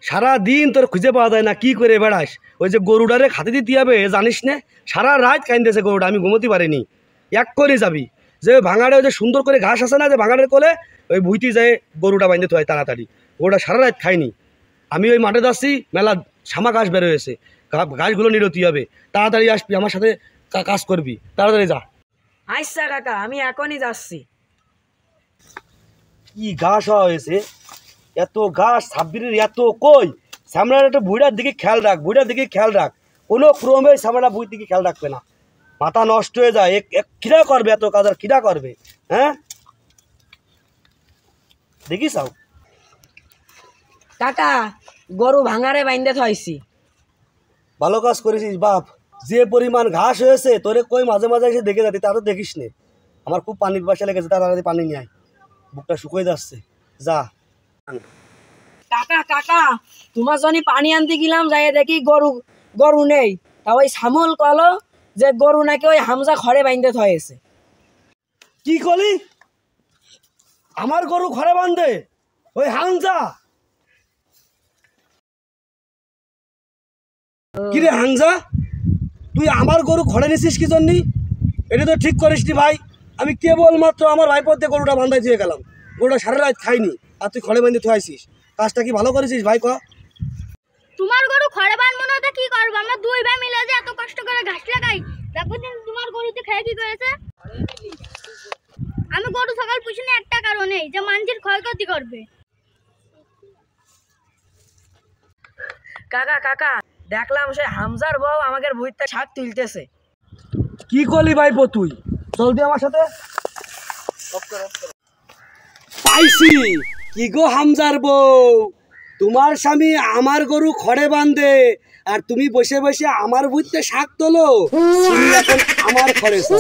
সারা দিন তোর খুঁজে পাওয়া যায় না, কি করে বেড়াস? ওই যে গরুটারে খাতে দিতে হবে জানিস না, সারা রাত কাইন্দেছে গরুটা, আমি ঘুমোতে পারিনি। এক করে যাবি যে ভাঙাড়ে ওই যে সুন্দর করে ঘাস আছে না, যে ভাঙাড়ের কোলে ওই ভুইটি যায় গরুটা বাইন্ধে হয় তাড়াতাড়ি। গরুটা সারা রাত খাইনি। আমি ওই মাঠে যাচ্ছি, মেলা শামা ঘাস বের হয়েছে, ঘাসগুলো নিরতি হবে। তাড়াতাড়ি আসবি, আমার সাথে কাজ করবি, তাড়াতাড়ি যা। আচ্ছা কাকা, আমি এখনই যাচ্ছি। কি ঘাস হয়েছে, এত ঘাস ছাব্বিরের এত কই। শ্যামলার একটা বুড়ার দিকে খেয়াল রাখ, বুড়ার দিকে খেয়াল রাখ, কোনো ক্রমে শ্যামলা বুড়ির দিকে খেয়াল রাখবে না, মাথা নষ্ট হয়ে যায়। কিরা করবে এত কাজ, আর কিরা করবে? হ্যাঁ দেখিস আও। কাকা, গরু ভাঙারে বাইন্দে থইছি। ভালো কাজ করেছিস বাপ। যে পরিমাণ ঘাস হয়েছে তোরে কই মাঝে মাঝে এসে দেখে যাতি, তা তো দেখিস নে। আমার খুব পানির বাসা লেগেছে, তাড়াতাড়ি পানি নিয়ে আয়, বুকটা শুকিয়ে যাচ্ছে। যা। কাকা কাকা, তোমার জন্য পানি আনতে গেলাম, যাই দেখি গরু গরু নেই। তা ওই সামল কলো যে গরু নাকি ওই হামজা ঘরে বাইন্দে থয়েছে। কি করলি? আমার গরু ঘরে বাঁধে ওই হাংজা? কিরে হাংজা, তুই আমার গরু ঘরে নিছিস কি জন্যি? এটা তো ঠিক করিস নি ভাই। আমি কেবলমাত্র আমার ভাইপোর দিয়ে গরুটা বান্ধাই দিয়ে গেলাম, গরুটা সারা রাত খাইনি, আর তুই ঘরে বাঁধে থুয়াইছিস। কাজটা কি ভালো করেছিস ভাই? ক তোমার গরু খড়ে বাঁধবো না তো কি করবো? আমরা দুই ভাই মিলে যে এত কষ্ট করে ঘাস লাগাই, দেখো দিন তোমার গরুতে খেয়ে কি করেছে। আমি গরু সকাল পুষিনি একটা কারণেই, যে মানুষের ক্ষয়ক্ষতি করবে। কাকা কাকা, দেখলাম সে হামজার বউ আমাদের ভুইতে শাক তুলতেছে। কি করলি ভাইপো তুই? চল দি আমার সাথে। পাইছি। কি গো হামজার বউ, তোমার স্বামী আমার গরু খড়ে বাঁধে, আর তুমি বসে বসে আমার বুঝতে শাক তোলো। তুমি এখন আমার খড়ে চলো।